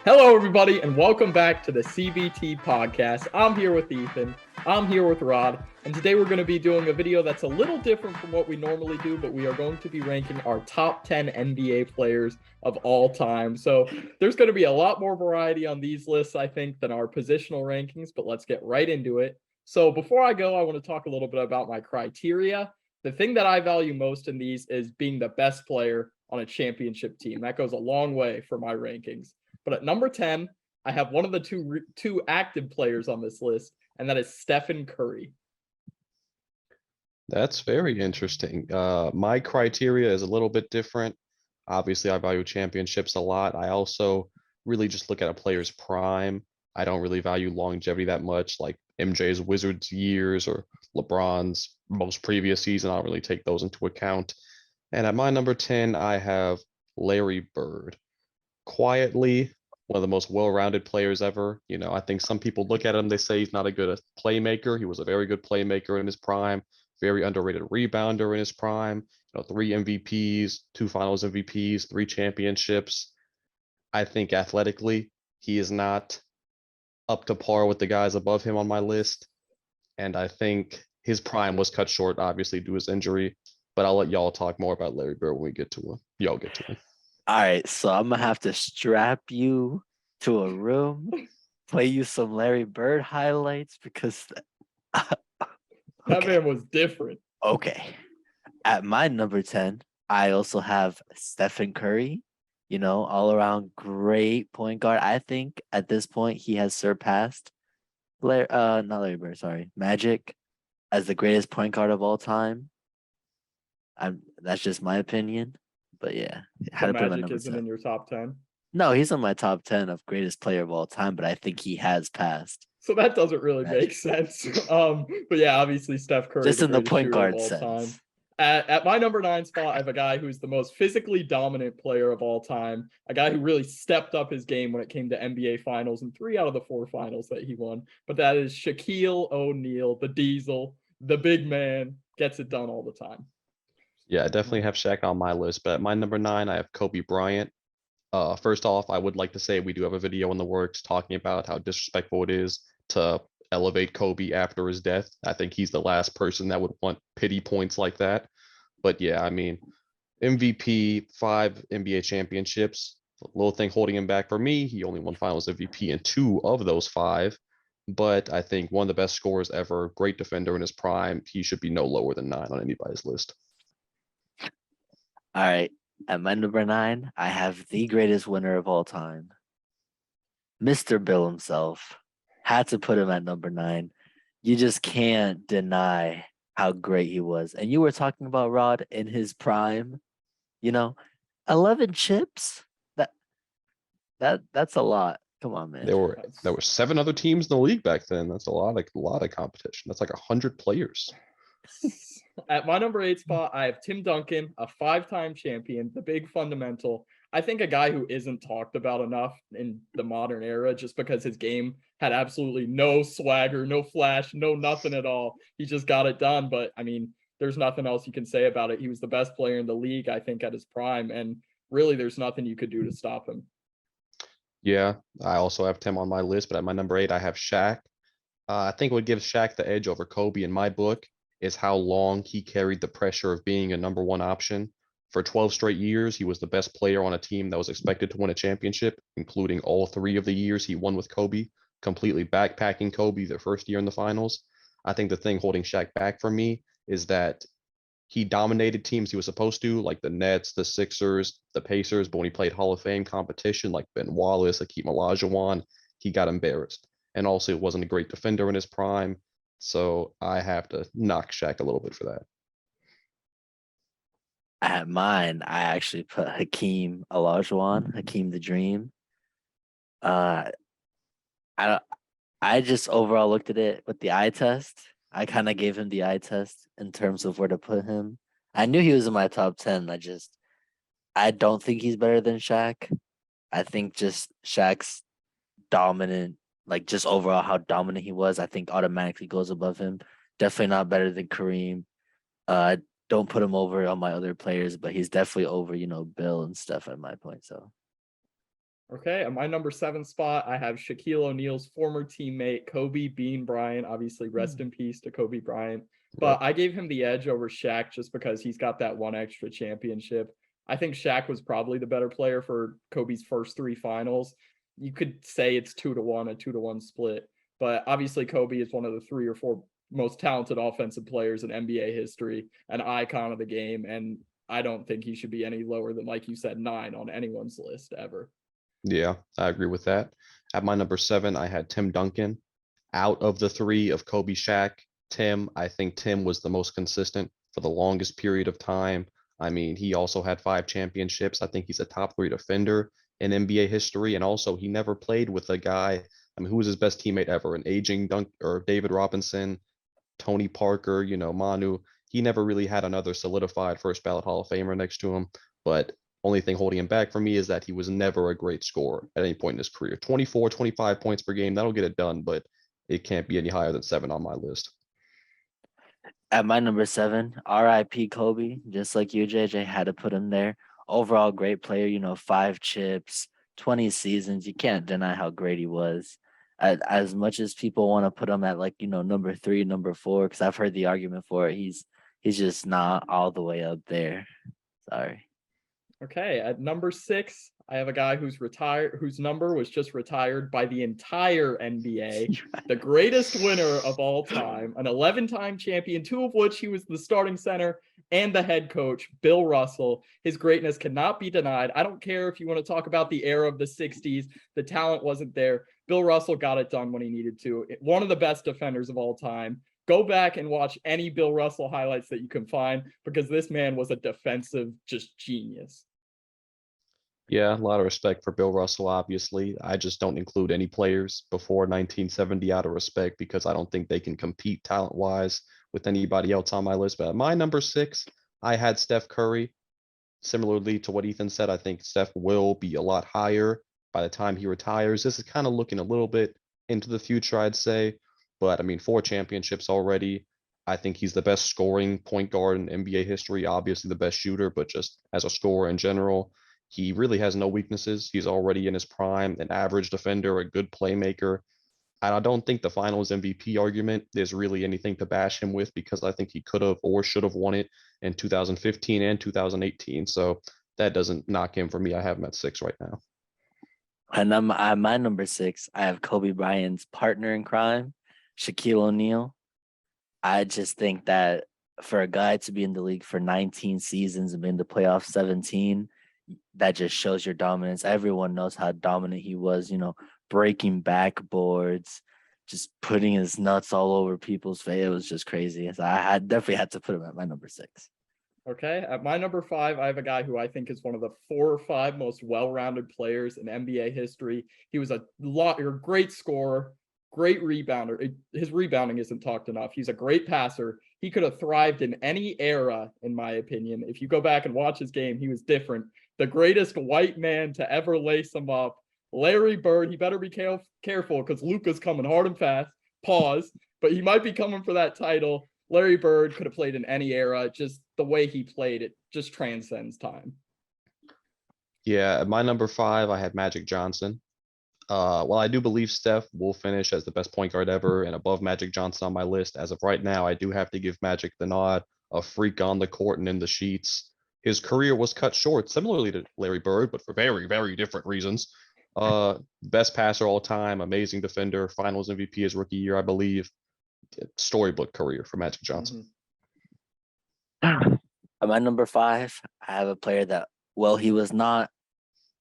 Hello, everybody, and welcome back to the CBT podcast. I'm here with Ethan. I'm here with Rod, and today we're going to be doing a video that's a little different from what we normally do, but we are going to be ranking our top 10 NBA players of all time. So there's going to be a lot more variety on these lists, I think, than our positional rankings, but let's get right into it. So before I go, I want to talk a little bit about my criteria. The thing that I value most in these is being the best player on a championship team. That goes a long way for my rankings. But at number 10, I have one of the two active players on this list, and that is Stephen Curry. That's very interesting. My criteria is a little bit different. Obviously, I value championships a lot. I also really just look at a player's prime. I don't really value longevity that much, like MJ's Wizards years or LeBron's most previous season. I don't really take those into account. And at my number 10, I have Larry Bird. Quietly, one of the most well-rounded players ever. I think some people look at him, they say he's not a good playmaker. He was a very good playmaker in his prime, very underrated rebounder in his prime. 3 MVPs, 2 Finals MVPs, 3 championships. I think athletically, he is not up to par with the guys above him on my list. And I think his prime was cut short, obviously, due to his injury. But I'll let y'all talk more about Larry Bird when we get to him. Y'all get to him. All right, so I'm gonna have to strap you to a room, play you some Larry Bird highlights because That man was different. Okay. At my number 10, I also have Stephen Curry, all around great point guard. I think at this point he has surpassed not Larry Bird, sorry, Magic as the greatest point guard of all time. That's just my opinion. But yeah, So Magic isn't in your top 10? No, he's on my top 10 of greatest player of all time, but I think he has passed. So that doesn't really make sense. But yeah, obviously Steph Curry, just in the point guard of all sense. Time. At my number 9 spot, I have a guy who's the most physically dominant player of all time, a guy who really stepped up his game when it came to NBA Finals and 3 out of the 4 finals that he won. But that is Shaquille O'Neal, the Diesel, the big man, gets it done all the time. Yeah, I definitely have Shaq on my list, but at my number 9, I have Kobe Bryant. First off, I would like to say we do have a video in the works talking about how disrespectful it is to elevate Kobe after his death. I think he's the last person that would want pity points like that. But yeah, I mean, MVP, 5 NBA championships. The little thing holding him back for me, he only won Finals MVP in 2 of those 5. But I think one of the best scorers ever, great defender in his prime. He should be no lower than 9 on anybody's list. All right. At my number 9, I have the greatest winner of all time, Mr. Bill himself. Had to put him at number 9. You just can't deny how great he was. And you were talking about Rod in his prime, 11 chips. That's a lot. Come on, man. There were 7 other teams in the league back then. That's a lot of competition. That's like 100 players. At my number 8 spot, I have Tim Duncan, a 5-time champion, the big fundamental. I think a guy who isn't talked about enough in the modern era just because his game had absolutely no swagger, no flash, no nothing at all. He just got it done. But I mean, there's nothing else you can say about it. He was the best player in the league, I think, at his prime. And really, there's nothing you could do to stop him. Yeah, I also have Tim on my list, but at my number 8, I have Shaq. I think what gives Shaq the edge over Kobe in my book is how long he carried the pressure of being a number 1 option. For 12 straight years, he was the best player on a team that was expected to win a championship, including all 3 of the years he won with Kobe, completely backpacking Kobe their first year in the finals. I think the thing holding Shaq back for me is that he dominated teams he was supposed to, like the Nets, the Sixers, the Pacers, but when he played Hall of Fame competition like Ben Wallace, Hakeem Olajuwon, he got embarrassed. And also, he wasn't a great defender in his prime. So I have to knock Shaq a little bit for that. At mine, I actually put Hakeem Olajuwon, Hakeem the Dream. I just overall looked at it with the eye test. I kind of gave him the eye test in terms of where to put him. I knew he was in my top 10. I don't think he's better than Shaq. I think just Shaq's dominant, like just overall how dominant he was, I think automatically goes above him. Definitely not better than Kareem. Don't put him over on my other players, but he's definitely over, Bill and stuff at my point. So Okay, at my number 7 spot, I have Shaquille O'Neal's former teammate, Kobe Bean Bryant. Obviously, rest in peace to Kobe Bryant. But Yep. I gave him the edge over Shaq just because he's got that one extra championship. I think Shaq was probably the better player for Kobe's first 3 finals. You could say it's 2-1, a 2-1 split. But obviously, Kobe is one of the 3 or 4 most talented offensive players in NBA history, an icon of the game. And I don't think he should be any lower than, like you said, 9 on anyone's list ever. Yeah, I agree with that. At my number 7, I had Tim Duncan. Out of the 3 of Kobe, Shaq, Tim, I think Tim was the most consistent for the longest period of time. I mean, he also had 5 championships. I think he's a top 3 defender in NBA history. And also, he never played with a guy. I mean, who was his best teammate ever? An aging Dunk or David Robinson, Tony Parker, Manu. He never really had another solidified first ballot Hall of Famer next to him. But only thing holding him back for me is that he was never a great scorer at any point in his career. 24, 25 points per game, that'll get it done, but it can't be any higher than 7 on my list. At my number 7, RIP Kobe, just like you, JJ, had to put him there. Overall, great player, 5 chips, 20 seasons. You can't deny how great he was. As much as people want to put him at number 3, number 4, because I've heard the argument for it, he's just not all the way up there. Sorry. Okay, at number 6, I have a guy who's retired, whose number was just retired by the entire NBA, the greatest winner of all time, an 11-time champion, 2 of which he was the starting center and the head coach, Bill Russell. His greatness cannot be denied. I don't care if you want to talk about the era of the 60s, the talent wasn't there. Bill Russell got it done when he needed to. One of the best defenders of all time. Go back and watch any Bill Russell highlights that you can find because this man was a defensive just genius. Yeah, a lot of respect for Bill Russell, obviously. I just don't include any players before 1970 out of respect because I don't think they can compete talent wise with anybody else on my list. But at my number 6, I had Steph Curry. Similarly to what Ethan said, I think Steph will be a lot higher by the time he retires. This is kind of looking a little bit into the future, I'd say. But I mean, 4 championships already. I think he's the best scoring point guard in NBA history, obviously the best shooter, but just as a scorer in general, he really has no weaknesses. He's already in his prime, an average defender, a good playmaker. And I don't think the finals MVP argument is really anything to bash him with because I think he could have or should have won it in 2015 and 2018. So that doesn't knock him for me. I have him at 6 right now. And at my number 6, I have Kobe Bryant's partner in crime, Shaquille O'Neal. I just think that for a guy to be in the league for 19 seasons and be in the playoffs 17, that just shows your dominance. Everyone knows how dominant he was, breaking backboards, just putting his nuts all over people's face. It was just crazy. So I definitely had to put him at my number 6. Okay, at my number 5, I have a guy who I think is one of the 4 or 5 most well-rounded players in NBA history. He was a great scorer, great rebounder. His rebounding isn't talked enough. He's a great passer. He could have thrived in any era, in my opinion. If you go back and watch his game, he was different. The greatest white man to ever lace him up, Larry Bird. He better be careful because Luka's coming hard and fast. Pause. But he might be coming for that title. Larry Bird could have played in any era. Just the way he played, it just transcends time. Yeah, at my number 5, I had Magic Johnson. While I do believe Steph will finish as the best point guard ever and above Magic Johnson on my list, as of right now, I do have to give Magic the nod. A freak on the court and in the sheets. His career was cut short, similarly to Larry Bird, but for very, very different reasons. Best passer all time, amazing defender, Finals MVP his rookie year, I believe. Storybook career for Magic Johnson. At my number 5, I have a player that, well, he was not,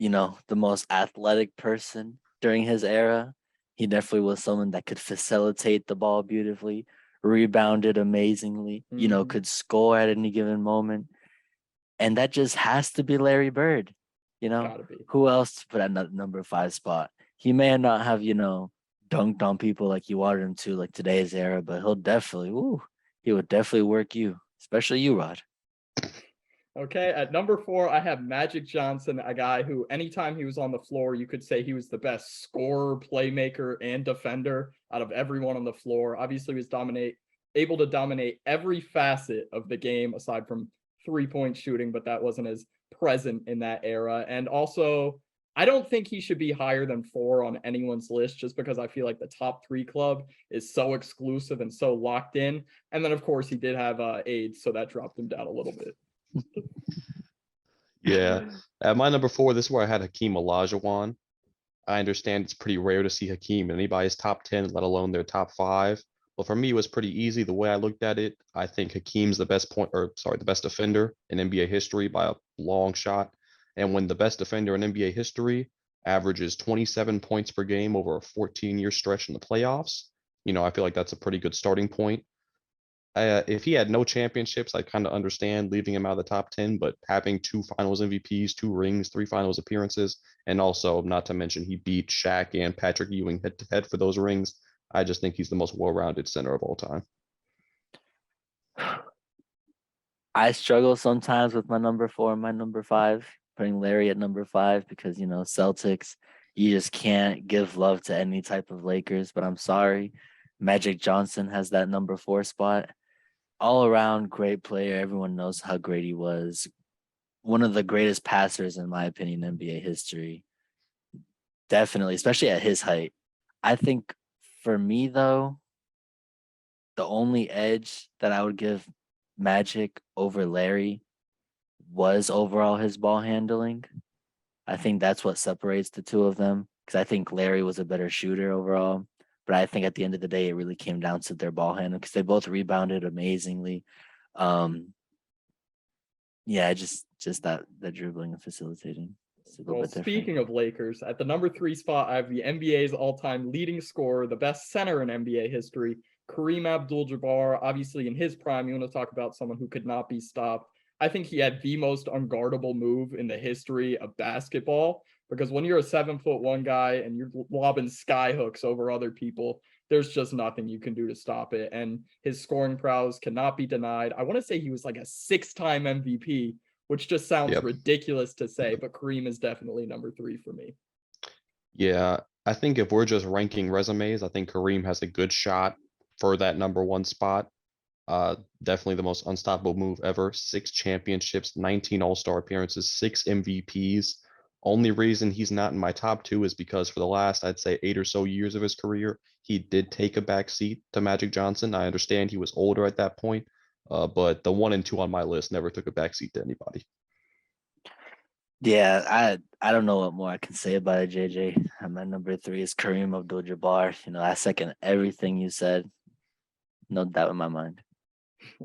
the most athletic person during his era. He definitely was someone that could facilitate the ball beautifully, rebounded amazingly, could score at any given moment. And that just has to be Larry Bird. Gotta be. Who else to put at number 5 spot? He may not have, dunked on people like you wanted him to, like today's era, but he would definitely work you, especially you, Rod. Okay, at number 4, I have Magic Johnson, a guy who anytime he was on the floor, you could say he was the best scorer, playmaker, and defender out of everyone on the floor. Obviously, he was able to dominate every facet of the game aside from 3-point shooting, but that wasn't as present in that era. And also I don't think he should be higher than 4 on anyone's list just because I feel like the top 3 club is so exclusive and so locked in. And then, of course, he did have AIDS, so that dropped him down a little bit. Yeah. At my number 4, this is where I had Hakeem Olajuwon. I understand it's pretty rare to see Hakeem in anybody's top 10, let alone their top 5. But for me, it was pretty easy. The way I looked at it, I think Hakeem's the the best defender in NBA history by a long shot. And when the best defender in NBA history averages 27 points per game over a 14-year stretch in the playoffs, I feel like that's a pretty good starting point. If he had no championships, I kind of understand leaving him out of the top 10, but having 2 finals MVPs, 2 rings, 3 finals appearances, and also not to mention he beat Shaq and Patrick Ewing head to head for those rings. I just think he's the most well-rounded center of all time. I struggle sometimes with my number 4 and my number 5, putting Larry at number 5 because, Celtics, you just can't give love to any type of Lakers, but I'm sorry. Magic Johnson has that number 4 spot. All around great player. Everyone knows how great he was. One of the greatest passers, in my opinion, in NBA history. Definitely, especially at his height. I think for me, though, the only edge that I would give Magic over Larry was overall his ball handling. I think that's what separates the two of them because I think Larry was a better shooter overall. But I think at the end of the day, it really came down to their ball handling because they both rebounded amazingly. Yeah, just that dribbling and facilitating. Well, speaking of Lakers, at the number 3 spot, I have the NBA's all-time leading scorer, the best center in NBA history, Kareem Abdul-Jabbar. Obviously, in his prime, you want to talk about someone who could not be stopped. I think he had the most unguardable move in the history of basketball because when you're a 7'1" guy and you're lobbing sky hooks over other people, there's just nothing you can do to stop it. And his scoring prowess cannot be denied. I want to say he was like a 6-time MVP, which just sounds ridiculous to say, but Kareem is definitely number 3 for me. Yeah, I think if we're just ranking resumes, I think Kareem has a good shot for that number 1 spot. Definitely the most unstoppable move ever. 6 championships, 19 All-Star appearances, 6 MVPs. Only reason he's not in my top 2 is because for the last, I'd say 8 or so years of his career, he did take a back seat to Magic Johnson. I understand he was older at that point, but the 1 and 2 on my list never took a back seat to anybody. Yeah, I don't know what more I can say about it, JJ. My number 3 is Kareem Abdul-Jabbar. I second everything you said. No doubt in my mind.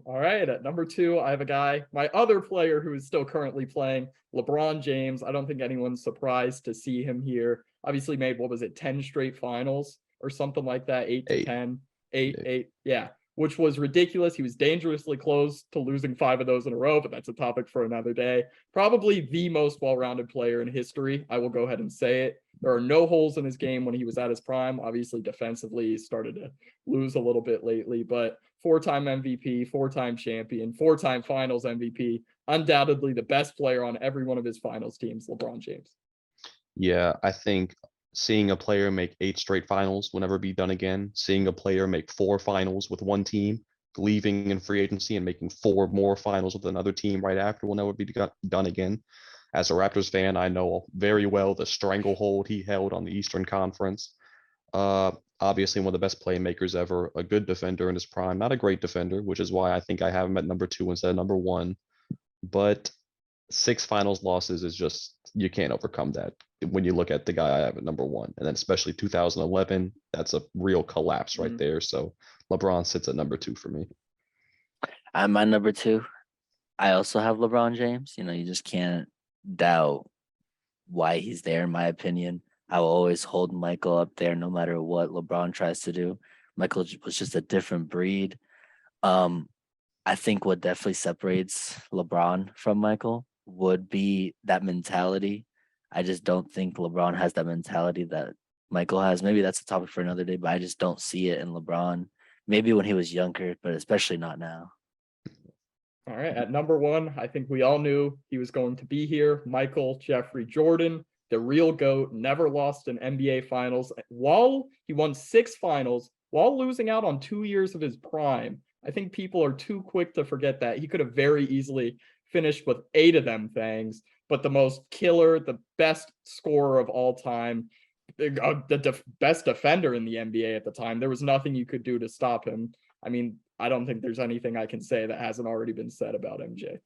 All right, at number 2, I have a guy, my other player who is still currently playing, LeBron James. I don't think anyone's surprised to see him here. Obviously made, 10 straight finals or something like that, 8 to 10, 8. Yeah, which was ridiculous. He was dangerously close to losing 5 of those in a row, but that's a topic for another day. Probably the most well-rounded player in history. I will go ahead and say it. There are no holes in his game when he was at his prime. Obviously, defensively, he started to lose a little bit lately, but 4-time MVP, 4-time champion, 4-time finals MVP, undoubtedly the best player on every one of his finals teams, LeBron James. Yeah, I think seeing a player make 8 straight finals will never be done again. Seeing a player make 4 finals with one team, leaving in free agency and making 4 more finals with another team right after will never be done again. As a Raptors fan, I know very well the stranglehold he held on the Eastern Conference. Obviously one of the best playmakers ever, a good defender in his prime, not a great defender, which is why I think I have him at number 2 instead of number 1. But 6 finals losses is just, you can't overcome that when you look at the guy I have at number 1. And then especially 2011, that's a real collapse right there. So LeBron sits at number 2 for me. I'm my number 2. I also have LeBron James. You just can't doubt why he's there, in my opinion. I will always hold Michael up there no matter what LeBron tries to do. Michael was just a different breed. I think what definitely separates LeBron from Michael would be that mentality. I just don't think LeBron has that mentality that Michael has. Maybe that's a topic for another day, but I just don't see it in LeBron. Maybe when he was younger, but especially not now. All right, at number 1, I think we all knew he was going to be here. Michael Jeffrey Jordan, the real GOAT, never lost an NBA Finals. While he won 6 finals, while losing out on 2 years of his prime, I think people are too quick to forget that he could have very easily finished with 8 of them things. but the most killer, the best scorer of all time, best defender in the NBA at the time. There was nothing you could do to stop him. I mean, I don't think there's anything I can say that hasn't already been said about MJ.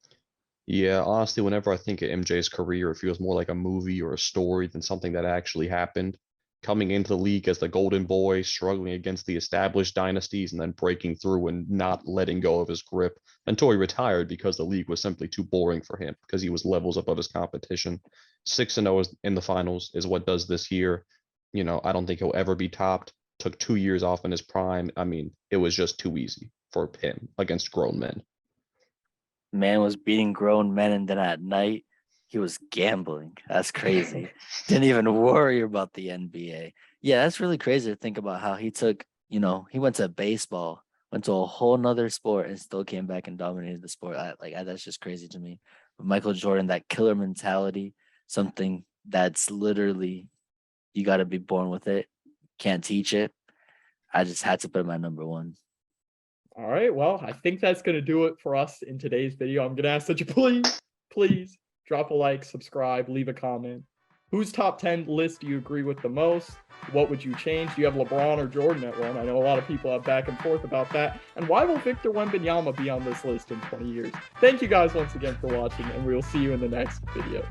Yeah, honestly, whenever I think of MJ's career, it feels more like a movie or a story than something that actually happened. Coming into the league as the golden boy, struggling against the established dynasties, and then breaking through and not letting go of his grip until he retired because the league was simply too boring for him because he was levels above his competition. 6-0 in the finals is what does this year. I don't think he'll ever be topped. Took 2 years off in his prime. I mean, it was just too easy for him against grown men. Man was beating grown men, and then at night he was gambling. That's crazy. Didn't even worry about the NBA. Yeah, that's really crazy to think about how he took, he went to baseball, went to a whole nother sport and still came back and dominated the sport. That's just crazy to me. But Michael Jordan, that killer mentality, something that's literally, you got to be born with it. Can't teach it. I just had to put my number one. All right, well, I think that's going to do it for us in today's video. I'm going to ask that you please drop a like, subscribe, leave a comment. Whose top 10 list do you agree with the most? What would you change? Do you have LeBron or Jordan at one? I know a lot of people have back and forth about that. And why will Victor Wembanyama be on this list in 20 years? Thank you guys once again for watching, and we'll see you in the next video.